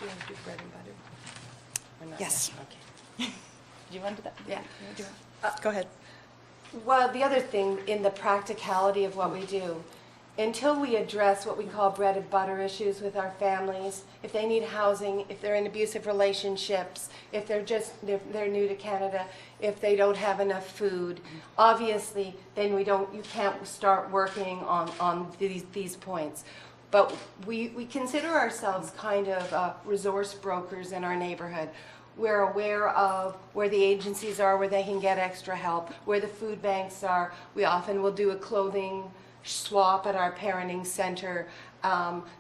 want to do bread and butter? Or not Yes. yet? Okay. Do you want to do that? Yeah. Go ahead. Well, the other thing in the practicality of what we do, until we address what we call bread and butter issues with our families, if they need housing, if they're in abusive relationships, if they're new to Canada, if they don't have enough food, obviously then you can't start working on these points. But we consider ourselves kind of resource brokers in our neighborhood. We're aware of where the agencies are, where they can get extra help, where the food banks are. We often will do a clothing swap at our parenting center.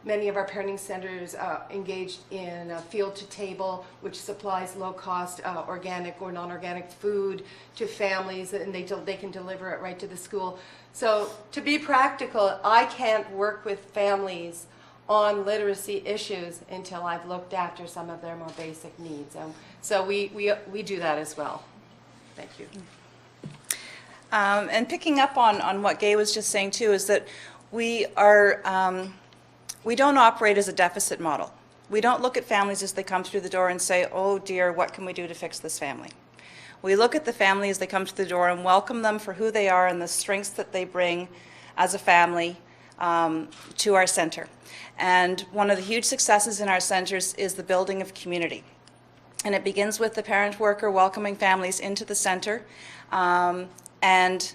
Many of our parenting centers engaged in Field to Table, which supplies low-cost organic or non-organic food to families, and they can deliver it right to the school. So to be practical, I can't work with families on literacy issues until I've looked after some of their more basic needs. So we do that as well. Thank you. And picking up on what Gay was just saying too, is that we don't operate as a deficit model. We don't look at families as they come through the door and say, oh dear, what can we do to fix this family? We look at the family as they come through the door and welcome them for who they are and the strengths that they bring as a family to our center. And one of the huge successes in our centers is the building of community. And it begins with the parent worker welcoming families into the center, and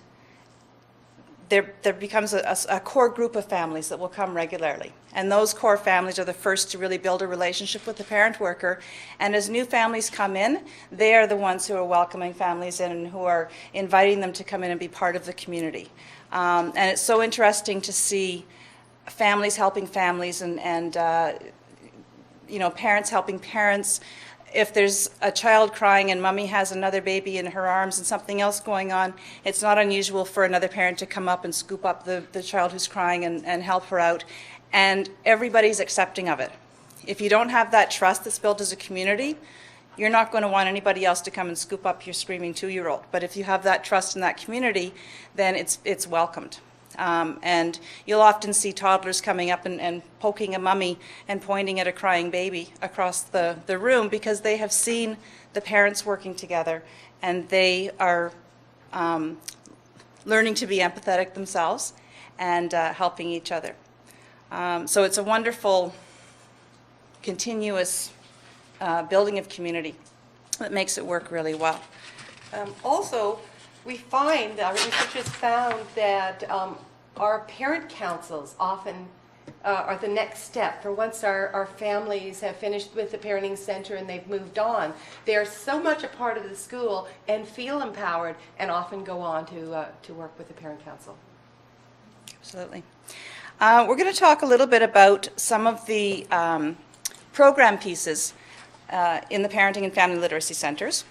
there becomes a core group of families that will come regularly. And those core families are the first to really build a relationship with the parent worker. And as new families come in, they are the ones who are welcoming families in and who are inviting them to come in and be part of the community. And it's so interesting to see families helping families and parents helping parents. If there's a child crying and mommy has another baby in her arms and something else going on, it's not unusual for another parent to come up and scoop up the child who's crying and help her out. And everybody's accepting of it. If you don't have that trust that's built as a community, you're not going to want anybody else to come and scoop up your screaming 2-year-old. But if you have that trust in that community, then it's welcomed. And you'll often see toddlers coming up and poking a mummy and pointing at a crying baby across the room because they have seen the parents working together and they are learning to be empathetic themselves and helping each other. So it's a wonderful, continuous building of community that makes it work really well. Also, we find, research has found that our parent councils often are the next step for once our families have finished with the parenting center and they've moved on. They're so much a part of the school and feel empowered and often go on to work with the parent council. Absolutely. We're going to talk a little bit about some of the program pieces in the parenting and family literacy centers.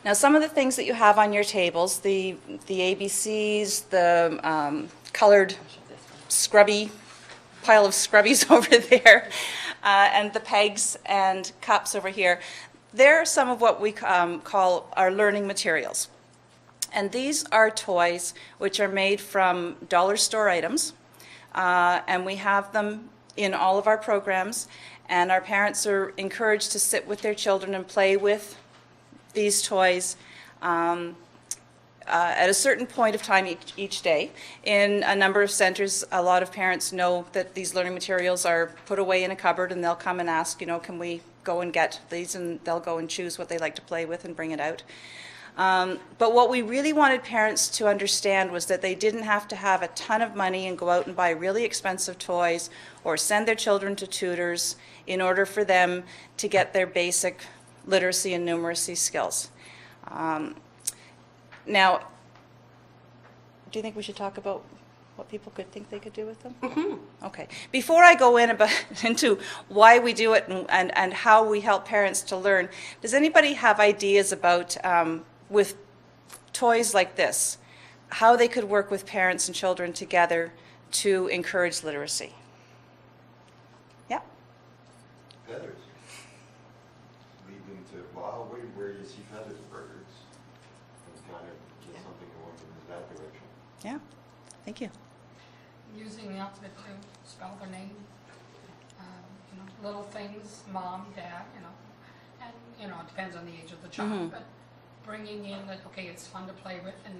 Now, some of the things that you have on your tables, the ABCs, the colored scrubby pile of scrubbies over there, and the pegs and cups over here, they're some of what we call our learning materials. And these are toys which are made from dollar store items, and we have them in all of our programs, and our parents are encouraged to sit with their children and play with these toys at a certain point of time each day. In a number of centers, a lot of parents know that these learning materials are put away in a cupboard and they'll come and ask, can we go and get these, and they'll go and choose what they like to play with and bring it out. But what we really wanted parents to understand was that they didn't have to have a ton of money and go out and buy really expensive toys or send their children to tutors in order for them to get their basic literacy and numeracy skills. Now, do you think we should talk about what people could think they could do with them? Mm-hmm. Okay. Before I go into why we do it and how we help parents to learn, does anybody have ideas about, with toys like this, how they could work with parents and children together to encourage literacy? Yeah? Feathers. Lead them to, well, where you see feathers, birds. And kind of get something going in that direction. Yeah. Thank you. Using the alphabet to spell their name, little things, mom, dad, and, it depends on the age of the child, but bringing in that, okay, it's fun to play with, and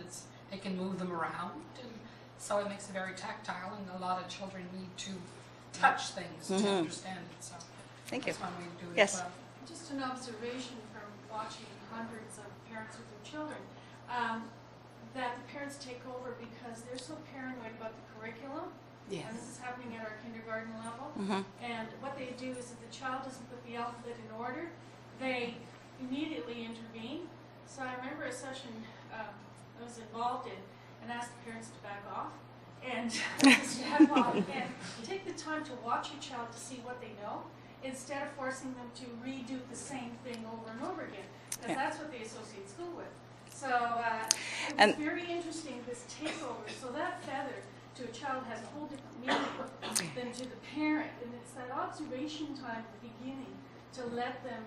they can move them around, and so it makes it very tactile, and a lot of children need to touch things to understand it, so. Thank you. That's one way to do it Yes. as well. Just an observation from watching hundreds of parents with their children, that the parents take over because they're so paranoid about the curriculum. Yes. And this is happening at our kindergarten level. Mhm. And what they do is if the child doesn't put the alphabet in order, they immediately intervene. So I remember a session I was involved in and asked the parents to back off and step off and take the time to watch your child to see what they know, instead of forcing them to redo the same thing over and over again, because Yeah. that's what they associate school with. So it was And- very interesting, this takeover. So that feather to a child has a whole different meaning than to the parent, and it's that observation time at the beginning to let them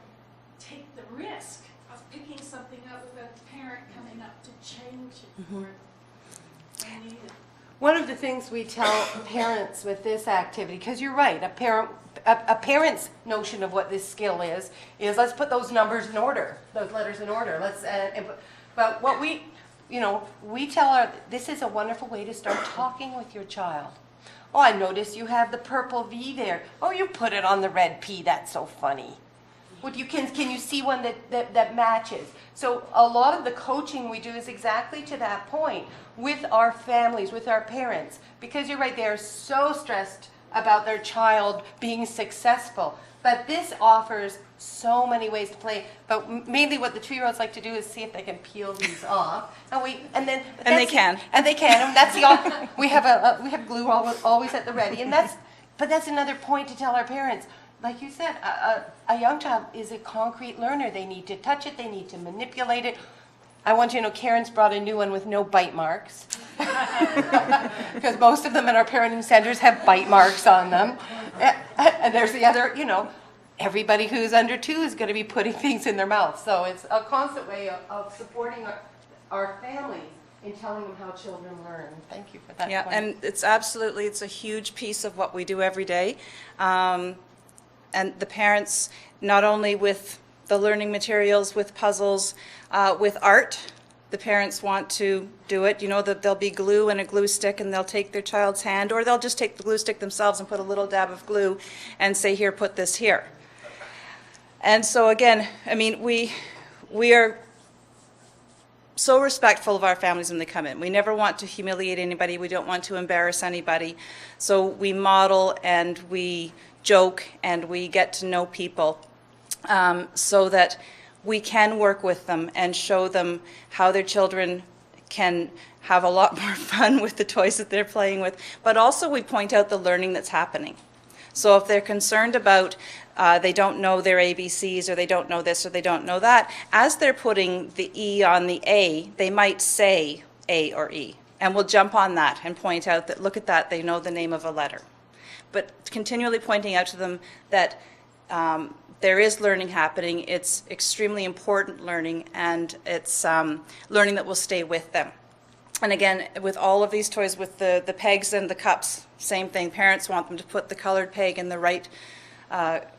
take the risk of picking something up without the parent coming up to change it for them. They need it. One of the things we tell parents with this activity, because you're right, a parent's notion of what this skill is let's put those numbers in order, those letters in order. But what we tell this is a wonderful way to start talking with your child. Oh, I noticed you have the purple V there. Oh, you put it on the red P. That's so funny. Can you see one that matches? So a lot of the coaching we do is exactly to that point with our families, with our parents, because you're right, they are so stressed about their child being successful. But this offers so many ways to play. But mainly what the 2-year-olds like to do is see if they can peel these off. And they can. And that's we have glue always at the ready. But that's another point to tell our parents. Like you said, a young child is a concrete learner. They need to touch it. They need to manipulate it. I want you to know Karen's brought a new one with no bite marks. Because most of them in our parenting centers have bite marks on them. And there's the other, everybody who's under 2 is going to be putting things in their mouth. So it's a constant way of supporting our families in telling them how children learn. Thank you for that Yeah, point. and it's a huge piece of what we do every day. And the parents, not only with the learning materials, with puzzles, with art, the parents want to do it. That there'll be glue and a glue stick, and they'll take their child's hand, or they'll just take the glue stick themselves and put a little dab of glue and say, here, put this here. And so again, we are so respectful of our families when they come in. We never want to humiliate anybody. We don't want to embarrass anybody. So we model and we joke and we get to know people so that we can work with them and show them how their children can have a lot more fun with the toys that they're playing with. But also we point out the learning that's happening. So if they're concerned about they don't know their ABCs, or they don't know this, or they don't know that, as they're putting the E on the A, they might say A or E. And we'll jump on that and point out that, look at that, they know the name of a letter. But continually pointing out to them that there is learning happening. It's extremely important learning, and it's learning that will stay with them. And again, with all of these toys, with the pegs and the cups, same thing. Parents want them to put the colored peg in the right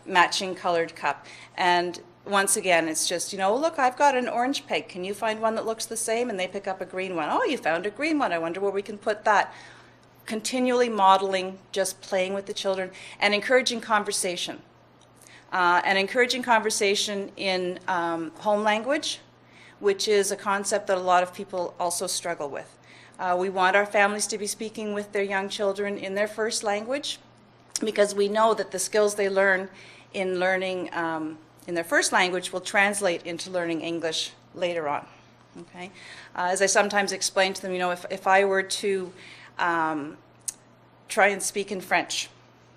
matching colored cup. And once again, it's just, look, I've got an orange peg. Can you find one that looks the same? And they pick up a green one. Oh, you found a green one. I wonder where we can put that. Continually modeling, just playing with the children, and encouraging conversation. And encouraging conversation in home language, which is a concept that a lot of people also struggle with. We want our families to be speaking with their young children in their first language, because we know that the skills they learn in learning in their first language will translate into learning English later on. Okay? As I sometimes explain to them, if I were to try and speak in French,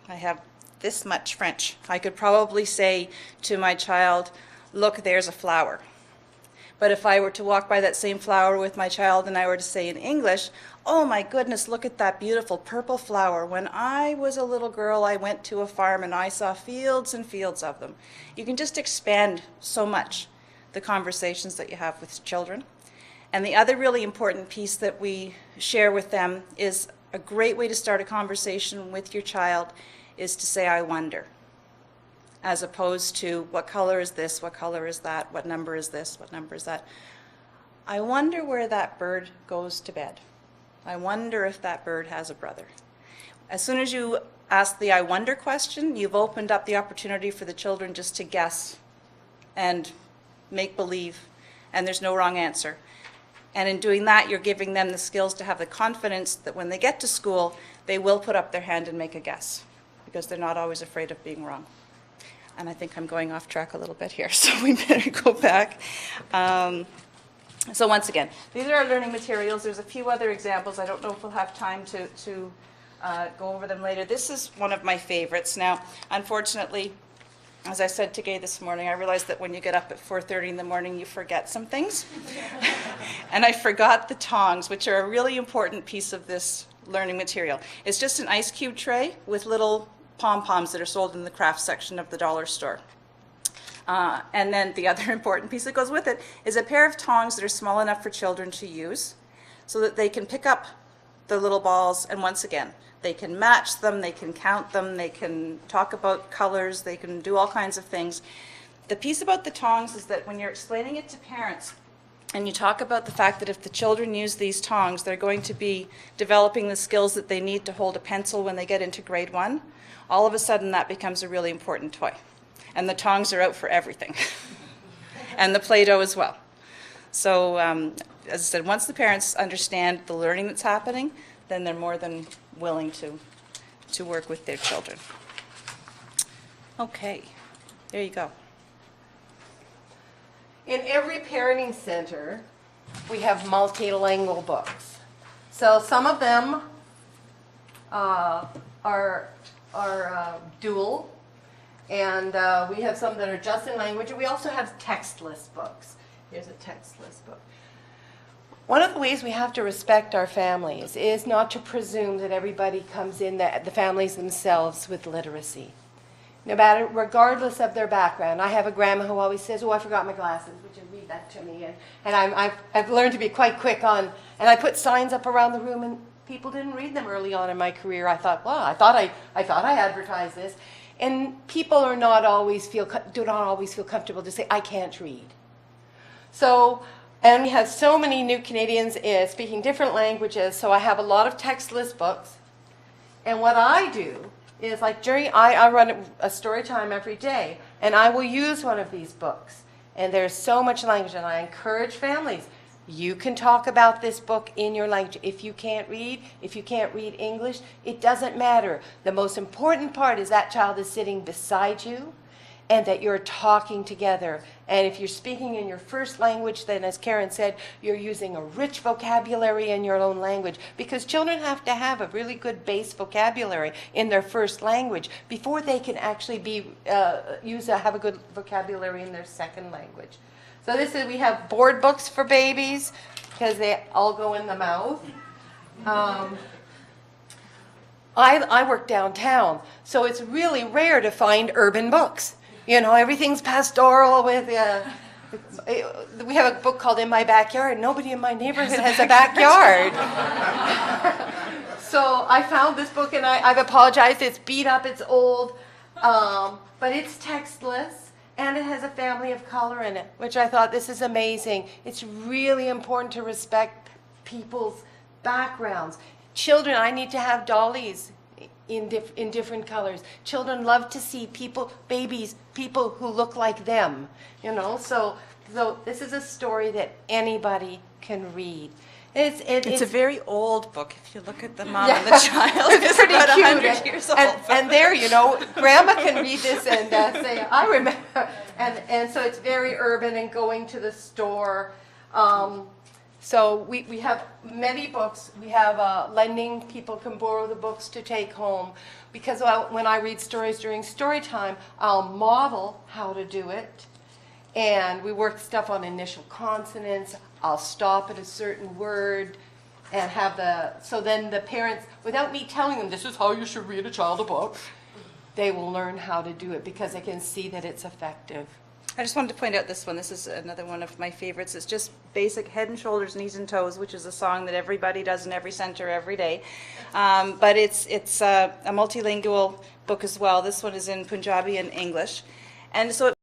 I have this much French, I could probably say to my child, look, there's a flower. But if I were to walk by that same flower with my child and I were to say in English, oh my goodness, look at that beautiful purple flower. When I was a little girl, I went to a farm and I saw fields and fields of them. You can just expand so much the conversations that you have with children. And the other really important piece that we share with them is a great way to start a conversation with your child is to say, I wonder. as opposed to what color is this, what color is that, what number is this, what number is that. I wonder where that bird goes to bed. I wonder if that bird has a brother. As soon as you ask the I wonder question, you've opened up the opportunity for the children just to guess and make believe, and there's no wrong answer. And in doing that, you're giving them the skills to have the confidence that when they get to school, they will put up their hand and make a guess, because they're not always afraid of being wrong. And I think I'm going off track a little bit here, so we better go back. So once again, these are our learning materials. There's a few other examples. I don't know if we'll have time to go over them later. This is one of my favorites. Now, unfortunately, as I said to Gay this morning, I realized that when you get up at 4:30 in the morning, you forget some things. And I forgot the tongs, which are a really important piece of this learning material. It's just an ice cube tray with little pom-poms that are sold in the craft section of the dollar store. And then the other important piece that goes with it is a pair of tongs that are small enough for children to use so that they can pick up the little balls, and once again, they can match them, they can count them, they can talk about colors, they can do all kinds of things. The piece about the tongs is that when you're explaining it to parents, and you talk about the fact that if the children use these tongs, they're going to be developing the skills that they need to hold a pencil when they get into grade 1, all of a sudden that becomes a really important toy. And the tongs are out for everything. And the Play-Doh as well. So, as I said, once the parents understand the learning that's happening, then they're more than willing to work with their children. Okay, there you go. In every parenting center, we have multilingual books. So some of them are dual, and we have some that are just in language, and we also have textless books. Here's a textless book. One of the ways we have to respect our families is not to presume that everybody comes in, the families themselves, with literacy. No matter, regardless of their background. I have a grandma who always says, "Oh, I forgot my glasses. Would you read that to me?" And I've learned to be quite quick on, and I put signs up around the room, and people didn't read them early on in my career. I thought, well, I thought I advertised this. And people do not always feel comfortable to say, "I can't read." So, and we have so many new Canadians speaking different languages, so I have a lot of textless books. And what I do is, like I run a story time every day, and I will use one of these books. And there's so much language, and I encourage families, you can talk about this book in your language. If you can't read English, it doesn't matter. The most important part is that child is sitting beside you and that you're talking together. And if you're speaking in your first language, then as Karen said, you're using a rich vocabulary in your own language, because children have to have a really good base vocabulary in their first language before they can actually have a good vocabulary in their second language. So we have board books for babies because they all go in the mouth. I work downtown, so it's really rare to find urban books. You know, everything's pastoral with, we have a book called In My Backyard. Nobody in my neighborhood has a backyard. So I found this book, and I've apologized. It's beat up, it's old, but it's textless, and it has a family of color in it, which I thought, this is amazing. It's really important to respect people's backgrounds. Children, I need to have dollies in different colors. Children love to see people who look like them, you know. So this is a story that anybody can read. It's a very old book. If you look at the mom and the child, it's pretty about cute. 100 years old. And there, you know, Grandma can read this and say, "I remember." And so it's very urban and going to the store. So we have many books. We have lending. People can borrow the books to take home. Because when I read stories during story time, I'll model how to do it. And we work stuff on initial consonants. I'll stop at a certain word and so then the parents, without me telling them, this is how you should read a child a book, they will learn how to do it because they can see that it's effective. I just wanted to point out this one. This is another one of my favorites. It's just basic head and shoulders, knees and toes, which is a song that everybody does in every center every day. But it's a multilingual book as well. This one is in Punjabi and English. And so it